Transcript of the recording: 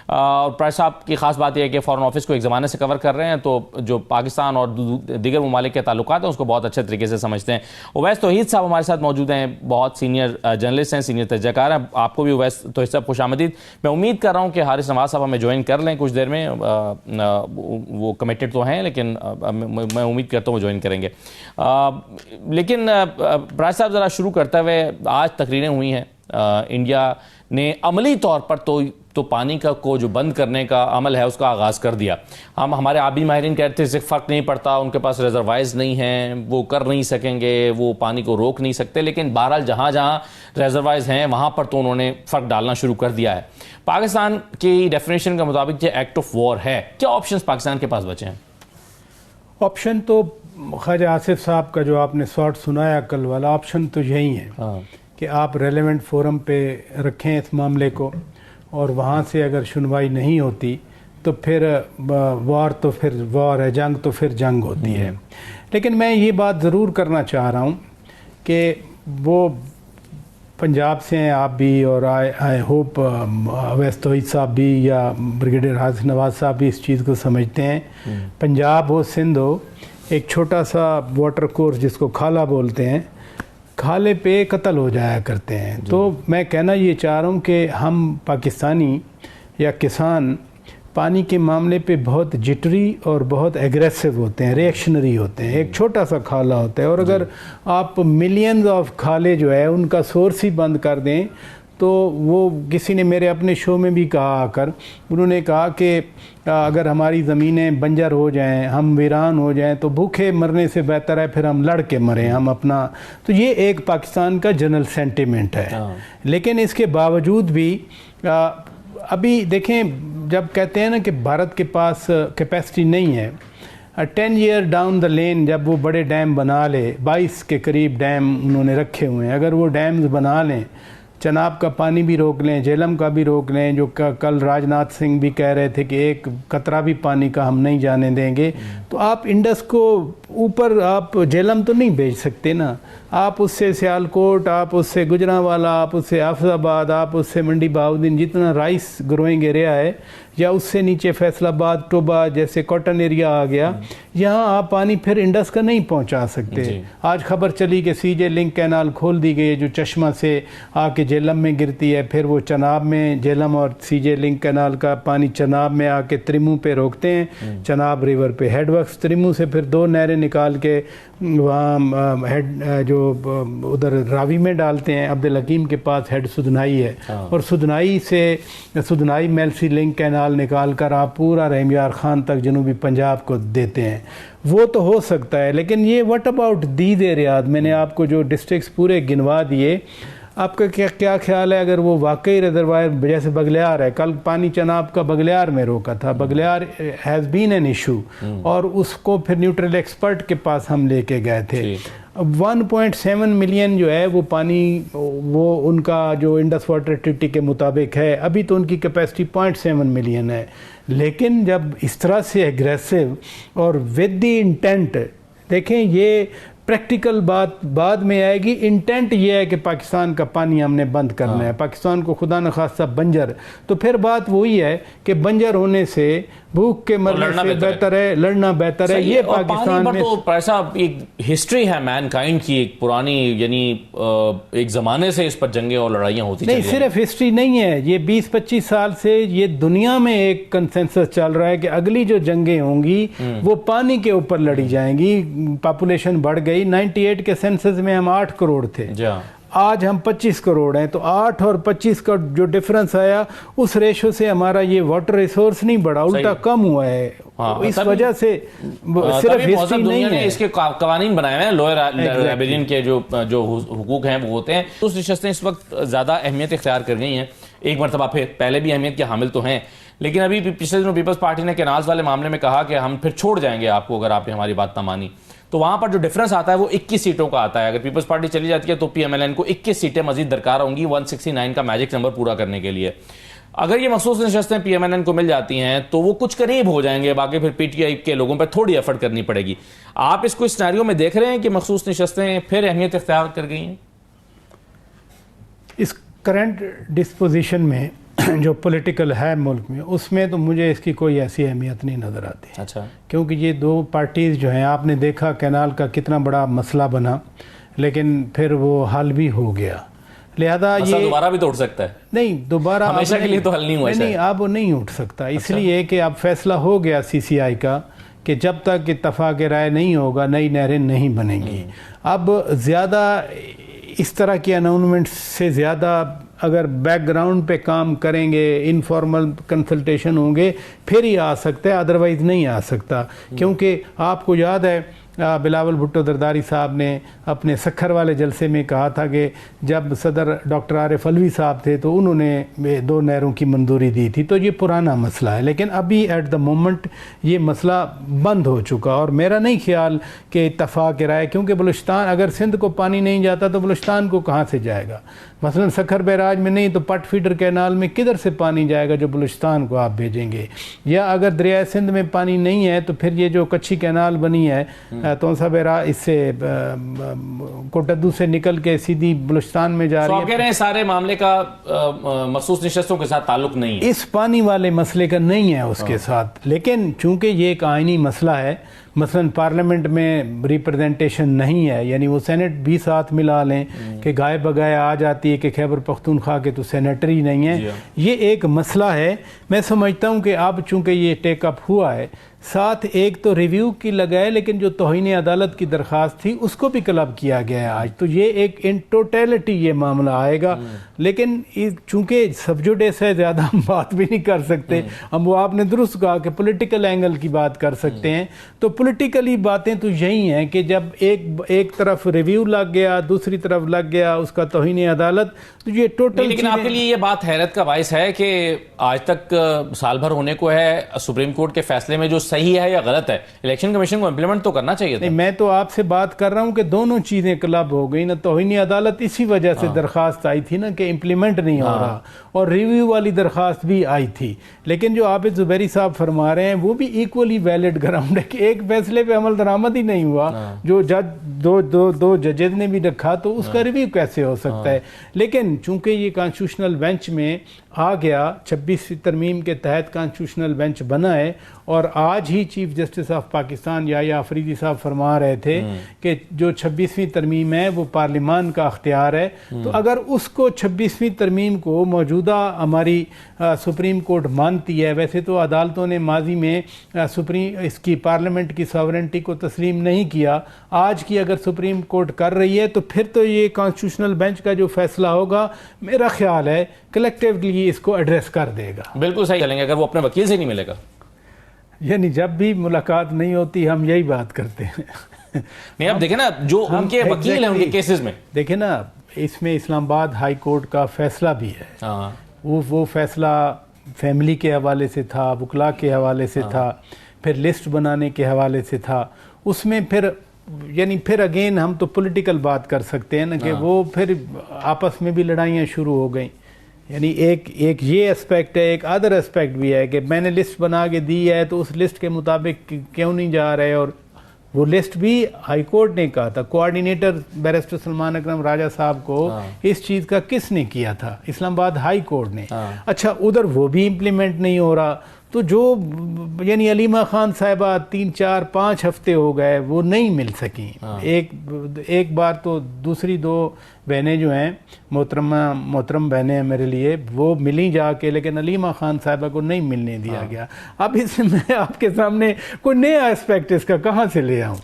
اور پرائس صاحب کی خاص بات یہ ہے کہ فارن آفس کو ایک زمانے سے کور کر رہے ہیں، تو جو پاکستان اور دیگر ممالک کے تعلقات ہیں اس کو بہت اچھے طریقے سے سمجھتے ہیں۔ اویس توحید صاحب ہمارے ساتھ موجود ہیں، بہت سینئر جرنلسٹ ہیں، سینئر تجزیہ کار ہیں۔ آپ کو بھی اویس توحید صاحب خوش آمدید۔ میں امید کر رہا ہوں کہ حارث نواز صاحب ہمیں جوائن کر لیں کچھ دیر میں، وہ کمیٹڈ تو ہیں لیکن میں امید کرتا ہوں وہ جوائن کریں گے۔ لیکن پرائس صاحب ذرا شروع کرتے ہوئے، آج تقریریں ہوئی ہیں، انڈیا نے عملی طور پر تو پانی کو جو بند کرنے کا عمل ہے اس کا آغاز کر دیا۔ ہمارے آبی ماہرین کہتے ہیں فرق نہیں پڑتا، ان کے پاس ریزروائرز نہیں ہیں، وہ کر نہیں سکیں گے، وہ پانی کو روک نہیں سکتے، لیکن بہرحال جہاں جہاں ریزروائرز ہیں وہاں پر تو انہوں نے فرق ڈالنا شروع کر دیا ہے۔ پاکستان کی ڈیفینیشن کے مطابق یہ ایکٹ آف وار ہے، کیا آپشنز پاکستان کے پاس بچے ہیں؟ آپشن تو خواجہ آصف صاحب کا جو آپ نے شارٹ سنایا کل والا، آپشن تو یہی ہے کہ آپ ریلیونٹ فورم پہ رکھیں اس معاملے کو، اور وہاں سے اگر سنوائی نہیں ہوتی تو پھر وار تو پھر وار ہے، جنگ تو پھر جنگ ہوتی ہے۔ لیکن میں یہ بات ضرور کرنا چاہ رہا ہوں کہ وہ پنجاب سے ہیں آپ بھی، اور آئی ہوپ اویس توحید صاحب بھی یا بریگیڈیئر حارث نواز صاحب بھی اس چیز کو سمجھتے ہیں۔ پنجاب ہو، سندھ ہو، ایک چھوٹا سا واٹر کورس جس کو کھالا بولتے ہیں، کھالے پہ قتل ہو جایا کرتے ہیں۔ تو میں کہنا یہ چاہ رہا ہوں کہ ہم پاکستانی یا کسان پانی کے معاملے پہ بہت جٹری اور بہت ایگریسو ہوتے ہیں، ریئیکشنری ہوتے ہیں۔ ایک چھوٹا سا کھالا ہوتا ہے، اور اگر آپ ملینز آف کھالے جو ہے ان کا سورس ہی بند کر دیں تو وہ کسی نے میرے اپنے شو میں بھی کہا کر، انہوں نے کہا کہ اگر ہماری زمینیں بنجر ہو جائیں، ہم ویران ہو جائیں تو بھوکے مرنے سے بہتر ہے پھر ہم لڑ کے مریں ہم اپنا۔ تو یہ ایک پاکستان کا جنرل سینٹیمنٹ ہے۔ لیکن اس کے باوجود بھی ابھی دیکھیں، جب کہتے ہیں نا کہ بھارت کے پاس کیپیسٹی نہیں ہے، 10 ایئر ڈاؤن دا لین جب وہ بڑے ڈیم بنا لے، 22 کے قریب ڈیم انہوں نے رکھے ہوئے ہیں، اگر وہ ڈیمز بنا لیں، چناب کا پانی بھی روک لیں، جہلم کا بھی روک لیں، جو کل راج ناتھ سنگھ بھی کہہ رہے تھے کہ ایک قطرہ بھی پانی کا ہم نہیں جانے دیں گے، تو آپ انڈس کو اوپر آپ جہلم تو نہیں بھیج سکتے نا، آپ اس سے سیالکوٹ، آپ اس سے گجرانوالہ، آپ اس سے حافظ آباد، آپ اس سے منڈی بہاؤالدین، جتنا رائس گروئنگ ایریا ہے، یا اس سے نیچے فیصل آباد، ٹوبا جیسے کاٹن ایریا آ گیا، یہاں آپ پانی پھر انڈس کا نہیں پہنچا سکتے۔ آج خبر چلی کہ سی جے لنک کینال کھول دی گئی، جو چشمہ سے آ کے جہلم میں گرتی ہے، پھر وہ چناب میں، جہلم اور سی جے لنک کینال کا پانی چناب میں آ کے تریمو پہ روکتے ہیں، چناب ریور پہ ہیڈ ورکس، تریمو سے پھر 2 نہریں نکال کے وہاں ہیڈ جو ادھر راوی میں ڈالتے ہیں، عبدالحکیم کے پاس ہیڈ سدنائی ہے، اور سدنائی سے سدنائی میلسی لنک کینال نکال کر آپ پورا رحیم یار خان تک جنوبی پنجاب کو دیتے ہیں۔ وہ تو ہو سکتا ہے، لیکن یہ واٹ اباؤٹ دیز ایریاز، میں نے آپ کو جو ڈسٹرکٹس پورے گنوا دیے، آپ کا کیا خیال ہے اگر وہ واقعی ریزروائر جیسے بگلیار ہے، کل پانی چناب کا بگلیار میں روکا تھا، Baglihar has been an issue, اور اس کو پھر نیوٹرل ایکسپرٹ کے پاس ہم لے کے گئے تھے۔ 1.7 ملین جو ہے وہ پانی، وہ ان کا جو انڈس واٹر ٹریٹی کے مطابق ہے، ابھی تو ان کی کیپیسٹی 0.7 ملین ہے، لیکن جب اس طرح سے ایگریسو اور ود دی انٹینٹ، دیکھیں یہ پریکٹیکل بات بعد میں آئے گی، انٹینٹ یہ ہے کہ پاکستان کا پانی ہم نے بند کرنا ہے، پاکستان کو خدا نخواستہ بنجر، تو پھر بات وہی ہے کہ بنجر ہونے سے، بھوک کے مرنے سے بہتر ہے لڑنا بہتر ہے۔ یہ پاکستان میں تو ایسا ایک ہسٹری ہے مین کائنڈ کی، ایک پرانی، یعنی ایک زمانے سے اس پر جنگیں اور لڑائیاں ہوتی ہیں۔ نہیں، صرف ہسٹری نہیں ہے، یہ 20-25 سال سے یہ دنیا میں ایک کنسنسس چل رہا ہے کہ اگلی جو جنگیں ہوں گی وہ پانی کے اوپر لڑی جائیں گی۔ پاپولیشن بڑھ گئی، 98 کے سینسس میں ہم 8 کروڑ تھے، آج ہم 25 کروڑ ہیں، تو 8 اور 25 کا جو ڈفرنس آیا، اس ریشو سے ہمارا یہ واٹر ریسورس نہیں بڑھا، الٹا کم ہوا ہے۔ اس وجہ سے صرف ہسٹری نہیں ہے، اس کے قوانین بنائے ہیں، لوئر ریبیلین کے جو حقوق ہیں وہ ہوتے ہیں۔ اس نشستیں اس وقت زیادہ اہمیت اختیار کر گئی ہیں، ایک مرتبہ پھر پہلے بھی اہمیت کے حامل تو ہیں، لیکن ابھی پچھلے دنوں پیپلز پارٹی نے کینالز والے معاملے میں کہا کہ ہم پھر چھوڑ جائیں گے آپ کو اگر آپ نے ہماری بات نہ مانی، تو وہاں پر جو ڈیفرنس آتا ہے وہ 21 سیٹوں کا آتا ہے۔ اگر پیپلز پارٹی چلی جاتی ہے تو پی ایم ایل این کو 21 سیٹیں مزید درکار ہوں گی 169 کا میجک نمبر پورا کرنے کے لیے۔ اگر یہ مخصوص نشستیں پی ایم ایل این کو مل جاتی ہیں تو وہ کچھ قریب ہو جائیں گے، باقی پھر پی ٹی آئی کے لوگوں پہ تھوڑی ایفرٹ کرنی پڑے گی۔ آپ اس کو اس سینیریو میں دیکھ رہے ہیں کہ مخصوص نشستیں پھر اہمیت اختیار کر گئی ہیں؟ اس کرنٹ ڈسپوزیشن میں جو پولیٹیکل ہے ملک میں، اس میں تو مجھے اس کی کوئی ایسی اہمیت نہیں نظر آتی. اچھا. کیونکہ یہ دو پارٹیز جو ہیں، آپ نے دیکھا کینال کا کتنا بڑا مسئلہ بنا، لیکن پھر وہ حل بھی ہو گیا. لہذا یہ دوبارہ بھی تو اٹھ سکتا ہے. نہیں، دوبارہ ہمیشہ کے لیے تو حل نہیں ہوا. نہیں، اب نہیں اٹھ سکتا، اس لیے کہ اب فیصلہ ہو گیا CCI کا کہ جب تک اتفاق رائے نہیں ہوگا نئی نہریں نہیں بنیں گی. اب زیادہ اس طرح کی اناؤنسمنٹ سے زیادہ اگر بیک گراؤنڈ پہ کام کریں گے، انفارمل کنسلٹیشن ہوں گے، پھر ہی آ سکتا ہے، ادروائز نہیں آ سکتا. کیونکہ آپ کو یاد ہے بلاول بھٹو زرداری صاحب نے اپنے سکھر والے جلسے میں کہا تھا کہ جب صدر ڈاکٹر عارف علوی صاحب تھے تو انہوں نے 2 نہروں کی منظوری دی تھی. تو یہ پرانا مسئلہ ہے، لیکن ابھی ایٹ دا مومنٹ یہ مسئلہ بند ہو چکا. اور میرا نہیں خیال کہ اتفاق رائے، کیونکہ بلوچستان اگر سندھ کو پانی نہیں جاتا تو بلوچستان کو کہاں سے جائے گا؟ مثلا سکھر بیراج میں نہیں تو پٹ فیڈر کینال میں کدھر سے پانی جائے گا جو بلوچستان کو آپ بھیجیں گے؟ یا اگر دریائے سندھ میں پانی نہیں ہے تو پھر یہ جو کچھی کینال بنی ہے تونسا بیرا، اس سے کوٹدو سے نکل کے سیدھی بلوچستان میں جا رہی ہے. آپ کہہ رہے ہیں سارے معاملے کا مخصوص نشستوں کے ساتھ تعلق نہیں ہے، اس پانی والے مسئلے کا نہیں ہے اس کے ساتھ. لیکن چونکہ یہ ایک آئینی مسئلہ ہے، مثلا پارلیمنٹ میں ریپرزنٹیشن نہیں ہے، یعنی وہ سینٹ بھی ساتھ ملا لیں کہ گائے بگائے آ جاتی ہے کہ خیبر پختونخوا کے تو سینیٹر ہی نہیں ہے. یہ ایک مسئلہ ہے. میں سمجھتا ہوں کہ اب چونکہ یہ ٹیک اپ ہوا ہے، ساتھ ایک تو ریویو کی لگائے، لیکن جو توہین عدالت کی درخواست تھی اس کو بھی کلب کیا گیا ہے آج. تو یہ ایک ان ٹوٹیلٹی یہ معاملہ آئے گا. لیکن چونکہ سبجوڈیس ہے، زیادہ ہم بات بھی نہیں کر سکتے. ہم وہ آپ نے درست کہا کہ پولیٹیکل اینگل کی بات کر سکتے ہیں. تو پولیٹیکلی باتیں تو یہی ہیں کہ جب ایک طرف ریویو لگ گیا، دوسری طرف لگ گیا اس کا توہین عدالت، تو یہ ٹوٹل. لیکن آپ کے لیے یہ بات حیرت کا باعث ہے کہ آج تک سال بھر ہونے کو ہے، سپریم کورٹ کے فیصلے میں جو صحیح ہے یا غلط ہے، الیکشن کمیشن کو امپلیمنٹ تو کرنا چاہیے تھا. نہیں، میں تو آپ سے بات کر رہا ہوں کہ دونوں چیزیں کلب ہو گئی نا. توہین عدالت اسی وجہ سے درخواست آئی تھی نا کہ امپلیمنٹ نہیں ہو رہا، اور ریویو والی درخواست بھی آئی تھی. لیکن جو عابد زبیری صاحب فرما رہے ہیں وہ بھی ایکولی ویلڈ گراؤنڈ ہے کہ ایک فیصلے پہ عمل درآمد ہی نہیں ہوا جو جج دو ججز نے بھی رکھا، تو اس کا ریویو کیسے ہو سکتا ہے؟ لیکن چونکہ یہ کانسٹیٹیوشنل بینچ میں آ گیا، 26ویں ترمیم کے تحت کانسٹیٹیوشنل بینچ بنا ہے، اور آج ہی چیف جسٹس آف پاکستان یحییٰ آفریدی صاحب فرما رہے تھے کہ جو 26ویں ترمیم ہے وہ پارلیمان کا اختیار ہے. تو اگر اس کو 26ویں ترمیم کو موجودہ ہماری سپریم کورٹ مانتی ہے، ویسے تو عدالتوں نے ماضی میں اس کی پارلیمنٹ کی ساورنٹی کو تسلیم نہیں کیا، آج کی اگر سپریم کورٹ کر رہی ہے تو پھر تو یہ کانسٹیٹیوشنل بینچ کا جو فیصلہ ہوگا میرا خیال ہے کلیکٹیولی اس کو ایڈریس کر دے گا. بالکل صحیح چلیں گے اگر وہ اپنے وکیل سے نہیں ملے گا. یعنی جب بھی ملاقات نہیں ہوتی ہم یہی بات کرتے ہیں. نہیں، اب دیکھیں نا جو ان کے وکیل ہیں ان کے کیسز میں، دیکھیں نا اس میں اسلام آباد ہائی کورٹ کا فیصلہ بھی ہے. وہ فیصلہ فیملی کے حوالے سے تھا، وکلاء کے حوالے سے تھا، پھر لسٹ بنانے کے حوالے سے تھا. اس میں پھر اگین ہم تو پولیٹیکل بات کر سکتے ہیں نا کہ وہ پھر آپس میں بھی لڑائیاں شروع ہو گئیں. یعنی ایک یہ اسپیکٹ ہے، ایک ادر اسپیکٹ بھی ہے کہ میں نے لسٹ بنا کے دی ہے تو اس لسٹ کے مطابق کیوں نہیں جا رہے. اور وہ لسٹ بھی ہائی کورٹ نے کہا تھا. کوآرڈینیٹر بیرسٹر سلمان اکرم راجہ صاحب کو اس چیز کا کس نے کیا تھا؟ اسلام آباد ہائی کورٹ نے. اچھا، ادھر وہ بھی امپلیمنٹ نہیں ہو رہا. تو جو یعنی علیمہ خان صاحبہ 3 4 5 ہفتے ہو گئے وہ نہیں مل سکیں. ایک بار تو دوسری 2 بہنیں جو ہیں محترم بہنیں ہیں میرے لیے، وہ ملی جا کے، لیکن علیمہ خان صاحبہ کو نہیں ملنے دیا گیا. اب اس میں آپ کے سامنے کوئی نیا اسپیکٹ اس کا کہاں سے لے آؤں؟